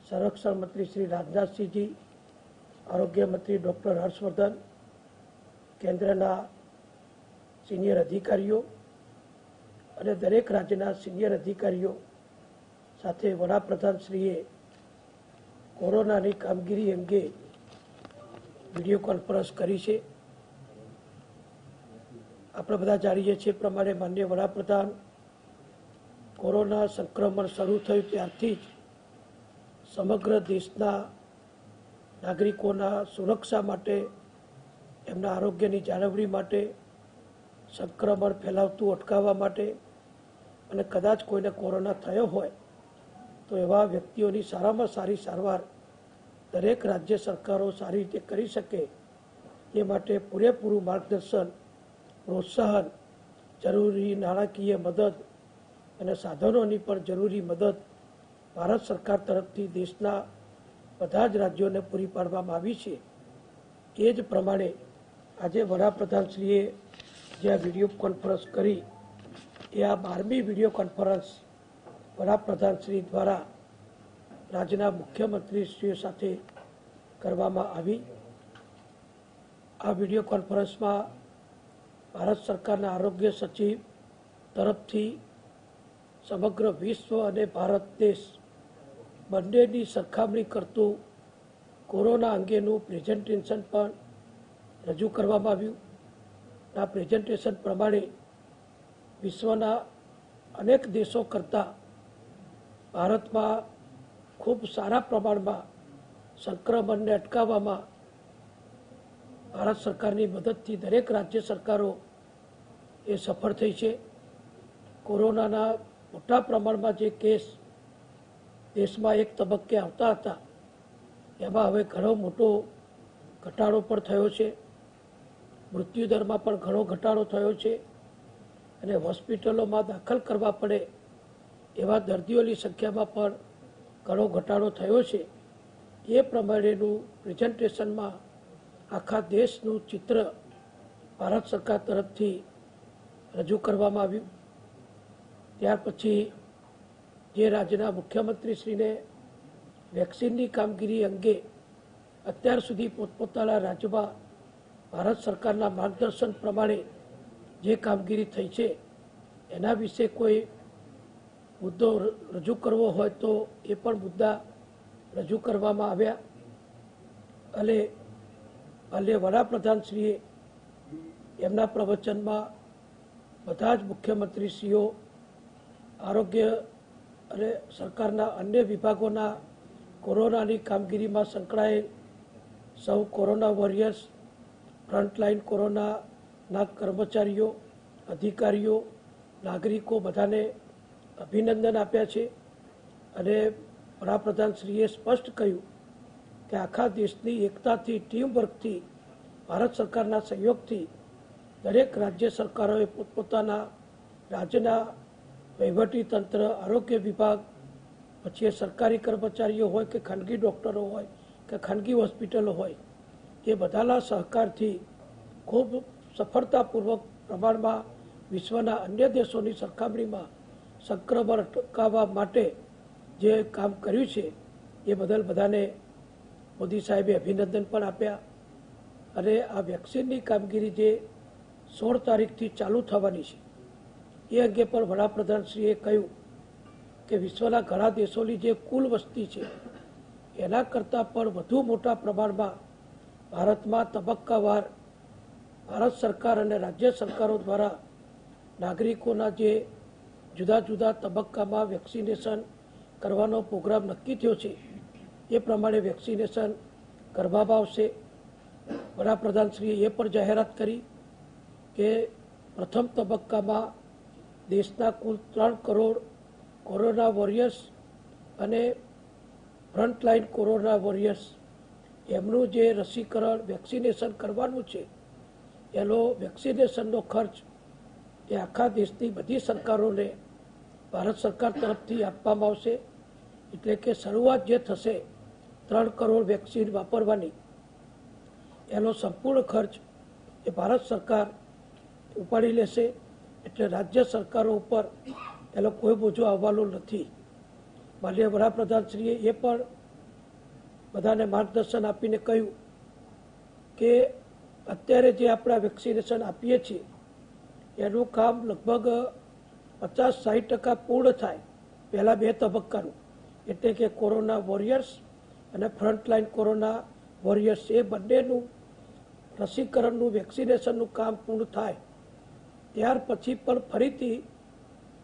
संरक्षण मंत्री श्री राजनाथ सिंह जी, आरोग्य मंत्री डॉक्टर हर्षवर्धन, केन्द्रना सीनियर अधिकारीओ અને દરેક રાજ્યના સિનિયર અધિકારીઓ સાથે વડાપ્રધાનશ્રીએ કોરોનાની કામગીરી અંગે વિડીયો કોન્ફરન્સ કરી છે। આપણે બધા જાણીએ છીએ પ્રમાણે માનનીય વડાપ્રધાન કોરોના સંક્રમણ શરૂ થયું ત્યારથી જ સમગ્ર દેશના નાગરિકોના સુરક્ષા માટે, એમના આરોગ્યની જાળવણી માટે, સંક્રમણ ફેલાવતું અટકાવવા માટે અને કદાચ કોઈને કોરોના થયો હોય તો એવા વ્યક્તિઓની સારામાં સારી સારવાર દરેક રાજ્ય સરકારો સારી રીતે કરી શકે એ માટે પૂરેપૂરું માર્ગદર્શન, પ્રોત્સાહન, જરૂરી નાણાકીય મદદ અને સાધનોની પણ જરૂરી મદદ ભારત સરકાર તરફથી દેશના બધા જ રાજ્યોને પૂરી પાડવામાં આવી છે। એ જ પ્રમાણે આજે વડાપ્રધાનશ્રીએ જે આ વિડીયો કોન્ફરન્સ કરી એ આ 12મી વિડીયો કોન્ફરન્સ વડાપ્રધાનશ્રી દ્વારા રાજ્યના મુખ્યમંત્રીશ્રીઓ સાથે કરવામાં આવી। આ વિડીયો કોન્ફરન્સમાં ભારત સરકારના આરોગ્ય સચિવ તરફથી સમગ્ર વિશ્વ અને ભારત દેશ બંનેની સરખામણી કરતું કોરોના અંગેનું પ્રેઝન્ટેશન પણ રજૂ કરવામાં આવ્યું। આ પ્રેઝન્ટેશન પ્રમાણે વિશ્વના અનેક દેશો કરતાં ભારતમાં ખૂબ સારા પ્રમાણમાં સંક્રમણને અટકાવવામાં ભારત સરકારની મદદથી દરેક રાજ્ય સરકારો એ સફળ થઈ છે। કોરોનાના મોટા પ્રમાણમાં જે કેસ દેશમાં એક તબક્કે આવતા હતા એમાં હવે ઘણો મોટો ઘટાડો પણ થયો છે। મૃત્યુદરમાં પણ ઘણો ઘટાડો થયો છે અને હોસ્પિટલોમાં દાખલ કરવા પડે એવા દર્દીઓની સંખ્યામાં પણ ઘણો ઘટાડો થયો છે। એ પ્રમાણેનું પ્રેઝન્ટેશનમાં આખા દેશનું ચિત્ર ભારત સરકાર તરફથી રજૂ કરવામાં આવ્યું। ત્યાર પછી જે રાજ્યના મુખ્યમંત્રીશ્રીને વેક્સિનની કામગીરી અંગે અત્યાર સુધી પોતપોતાના રાજ્યમાં ભારત સરકારના માર્ગદર્શન પ્રમાણે જે કામગીરી થઈ છે એના વિશે કોઈ મુદ્દો રજૂ કરવો હોય તો એ પણ મુદ્દા રજૂ કરવામાં આવ્યા। અને વડાપ્રધાનશ્રીએ એમના પ્રવચનમાં બધા જ મુખ્યમંત્રીશ્રીઓ, આરોગ્ય અને સરકારના અન્ય વિભાગોના કોરોનાની કામગીરીમાં સંકળાયેલ સૌ કોરોના વોરિયર્સ, ફ્રન્ટલાઇન કોરોનાના કર્મચારીઓ, અધિકારીઓ, નાગરિકો બધાને અભિનંદન આપ્યા છે। અને વડાપ્રધાનશ્રીએ સ્પષ્ટ કહ્યું કે આખા દેશની એકતાથી, ટીમ વર્કથી, ભારત સરકારના સહયોગથી દરેક રાજ્ય સરકારોએ પોતપોતાના રાજ્યના વહીવટીતંત્ર, આરોગ્ય વિભાગ, પછી સરકારી કર્મચારીઓ હોય કે ખાનગી ડૉક્ટરો હોય કે ખાનગી હોસ્પિટલો હોય, એ બધાના સહકારથી ખૂબ સફળતાપૂર્વક પ્રમાણમાં વિશ્વના અન્ય દેશોની સરખામણીમાં સંક્રમણ અટકાવવા માટે જે કામ કર્યું છે એ બદલ બધાને મોદી સાહેબે અભિનંદન પણ આપ્યા। અને આ વેક્સિનની કામગીરી જે 16 તારીખથી ચાલુ થવાની છે એ અંગે પણ વડાપ્રધાનશ્રીએ કહ્યું કે વિશ્વના ઘણા દેશોની જે કુલ વસ્તી છે એના કરતાં પણ વધુ મોટા પ્રમાણમાં ભારતમાં તબક્કાવાર ભારત સરકાર અને રાજ્ય સરકારો દ્વારા નાગરિકોના જે જુદા જુદા તબક્કામાં વેક્સિનેશન કરવાનો પ્રોગ્રામ નક્કી થયો છે એ પ્રમાણે વેક્સિનેશન કરવામાં આવશે। વડાપ્રધાનશ્રીએ એ પણ જાહેરાત કરી કે પ્રથમ તબક્કામાં દેશના કુલ 3 કરોડ કોરોના વોરિયર્સ અને ફ્રન્ટલાઇન કોરોના વોરિયર્સ એમનું જે રસીકરણ, વેક્સિનેશન કરવાનું છે એનો વેક્સિનેશનનો ખર્ચ એ આખા દેશની બધી સરકારોને ભારત સરકાર તરફથી આપવામાં આવશે। એટલે કે શરૂઆત જે થશે 3 કરોડ વેક્સિન વાપરવાની એનો સંપૂર્ણ ખર્ચ એ ભારત સરકાર ઉપાડી લેશે। એટલે રાજ્ય સરકારો ઉપર એનો કોઈ બોજો આવવાનો નથી। માનનીય વડાપ્રધાનશ્રીએ એ પણ બધાને માર્ગદર્શન આપીને કહ્યું કે અત્યારે જે આપણે વેક્સિનેશન આપીએ છીએ એનું કામ લગભગ 50-60% પૂર્ણ થાય પહેલાં 2 તબક્કાનું, એટલે કે કોરોના વોરિયર્સ અને ફ્રન્ટલાઇન કોરોના વોરિયર્સ એ બંનેનું રસીકરણનું વેક્સિનેશનનું કામ પૂર્ણ થાય ત્યાર પછી પણ ફરીથી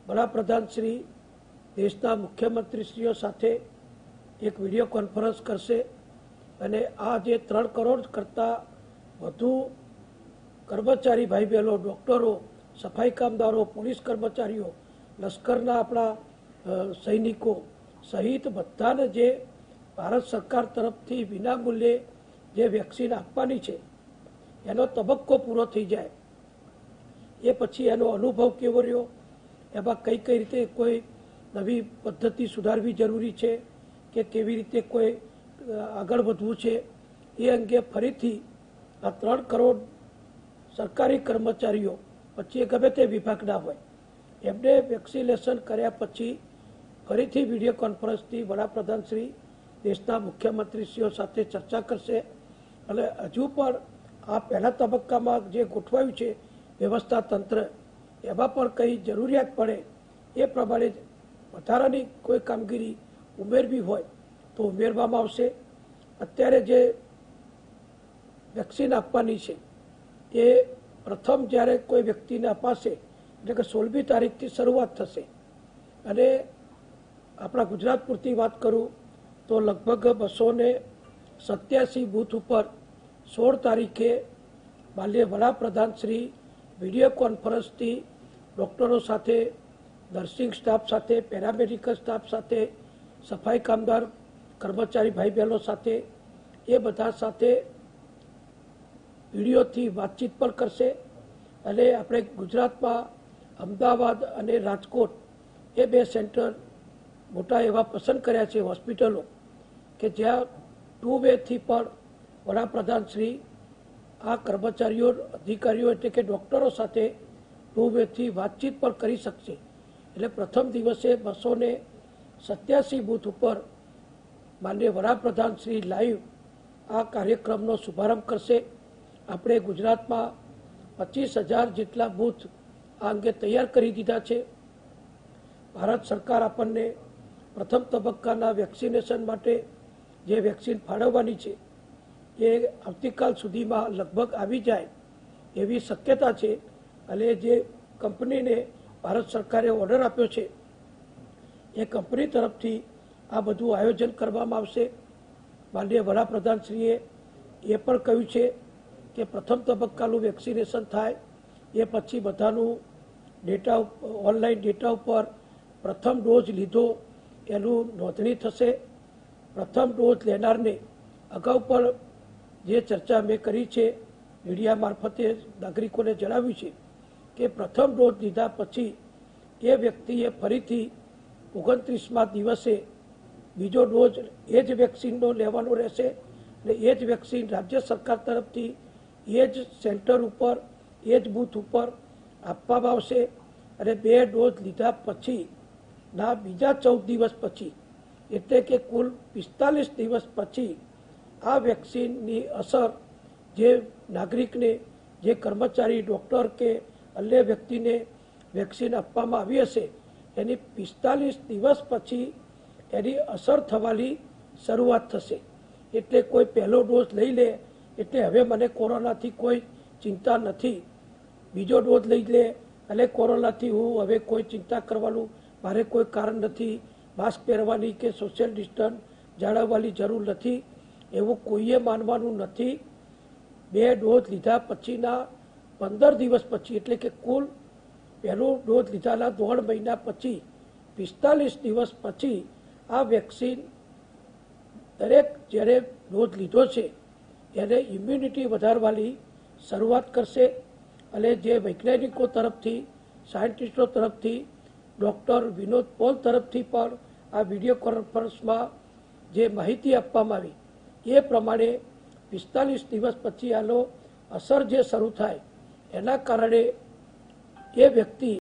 વડાપ્રધાન શ્રી દેશના મુખ્યમંત્રીશ્રીઓ સાથે એક વિડીયો કોન્ફરન્સ કરશે અને આ જે 3 કરોડ કરતાં વધુ કર્મચારી ભાઈ બહેનો, ડૉક્ટરો, સફાઈ કામદારો, પોલીસ કર્મચારીઓ, લશ્કરના આપણા સૈનિકો સહિત બધાને જે ભારત સરકાર તરફથી વિનામૂલ્યે જે વેક્સિન આપવાની છે એનો તબક્કો પૂરો થઈ જાય એ પછી એનો અનુભવ કેવો રહ્યો, એમાં કઈ રીતે કોઈ નવી પદ્ધતિ સુધારવી જરૂરી છે કે કેવી રીતે કોઈ આગળ વધવું છે એ અંગે ફરીથી આ 3 કરોડ સરકારી કર્મચારીઓ પછી ગમે તે વિભાગના હોય એમને વેક્સિનેશન કર્યા પછી ફરીથી વિડીયો કોન્ફરન્સથી વડાપ્રધાન શ્રી દેશના મુખ્યમંત્રીશ્રીઓ સાથે ચર્ચા કરશે અને હજુ પણ આ પહેલા તબક્કામાં જે ગોઠવાયું છે વ્યવસ્થા તંત્ર એમાં પણ કંઈ જરૂરિયાત પડે એ પ્રમાણે વધારાની કોઈ કામગીરી ઉમેરવી હોય તો ઉમેરવામાં આવશે. અત્યારે જે વેક્સિન આપવાની છે એ પ્રથમ જ્યારે કોઈ વ્યક્તિને અપાશે એટલે કે 16મી તારીખથી શરૂઆત થશે અને આપણા ગુજરાત પૂરતી વાત કરું તો લગભગ 287 બૂથ ઉપર 16 તારીખે માનનીય વડાપ્રધાન શ્રી વિડીયો કોન્ફરન્સથી ડૉક્ટરો સાથે, નર્સિંગ સ્ટાફ સાથે, પેરામેડિકલ સ્ટાફ સાથે, સફાઈ કામદાર કર્મચારી ભાઈ બહેનો સાથે એ બધા સાથે વિડીયોથી વાતચીત પણ કરશે અને આપણે ગુજરાતમાં અમદાવાદ અને રાજકોટ એ 2 સેન્ટર મોટા એવા પસંદ કર્યા છે હોસ્પિટલો કે જ્યાં 2 વેથી પણ વડાપ્રધાન શ્રી આ કર્મચારીઓ, અધિકારીઓ એટલે કે ડૉક્ટરો સાથે 2 વેથી વાતચીત પણ કરી શકશે. એટલે પ્રથમ દિવસે 287 બૂથ ઉપર માનનીય વડાપ્રધાન શ્રી લાઈવ આ કાર્યક્રમનો શુભારંભ કરશે. આપણે ગુજરાતમાં 25,000 જેટલા બૂથ આ અંગે તૈયાર કરી દીધા છે. ભારત સરકાર આપણને પ્રથમ તબક્કાના વેક્સિનેશન માટે જે વેક્સિન ફાળવવાની છે એ આવતીકાલ સુધીમાં લગભગ આવી જાય એવી શક્યતા છે અને જે કંપનીને ભારત સરકારે ઓર્ડર આપ્યો છે એ કંપની તરફથી આ બધું આયોજન કરવામાં આવશે. માનનીય વડાપ્રધાનશ્રીએ એ પણ કહ્યું છે કે પ્રથમ તબક્કાનું વેક્સિનેશન થાય એ પછી બધાનું ડેટા, ઓનલાઈન ડેટા ઉપર પ્રથમ ડોઝ લીધો એનું નોંધણી થશે. પ્રથમ ડોઝ લેનારને અગાઉ પણ જે ચર્ચા મેં કરી છે મીડિયા મારફતે નાગરિકોને જણાવ્યું છે કે પ્રથમ ડોઝ લીધા પછી એ વ્યક્તિએ ફરીથી 29મા દિવસે બીજો ડોઝ એ જ વેક્સિનનો લેવાનો રહેશે અને એ જ વેક્સિન રાજ્ય સરકાર તરફથી એ જ સેન્ટર ઉપર, એ જ બૂથ ઉપર આપવામાં આવશે અને 2 ડોઝ લીધા પછીના બીજા 14 દિવસ પછી એટલે કે કુલ 45 દિવસ પછી આ વેક્સિનની અસર જે નાગરિકને, જે કર્મચારી, ડૉક્ટર કે અન્ય વ્યક્તિને વેક્સિન આપવામાં આવી હશે એની 45 દિવસ પછી એની અસર થવાની શરૂઆત થશે. એટલે કોઈ પહેલો ડોઝ લઈ લે એટલે હવે મને કોરોનાથી કોઈ ચિંતા નથી, બીજો ડોઝ લઈ લે અને કોરોનાથી હું હવે કોઈ ચિંતા કરવાનું મારે કોઈ કારણ નથી, માસ્ક પહેરવાની કે સોશિયલ ડિસ્ટન્સ જાળવવાની જરૂર નથી, એવું કોઈએ માનવાનું નથી. 2 ડોઝ લીધા પછીના 15 દિવસ પછી એટલે કે કુલ પહેલો ડોઝ લીધાના 1.5 મહિના પછી 45 દિવસ પછી આ વેક્સિન દરેક જ્યારે ડોઝ લીધો છે એને ઇમ્યુનિટી વધારવાની શરૂઆત કરશે અને જે વૈજ્ઞાનિકો તરફથી, સાયન્ટિસ્ટો તરફથી, ડૉક્ટર વિનોદ પોલ તરફથી પણ આ વિડીયો કોન્ફરન્સમાં જે માહિતી આપવામાં આવી એ પ્રમાણે 45 દિવસ પછી આનો અસર જે શરૂ થાય એના કારણે એ વ્યક્તિ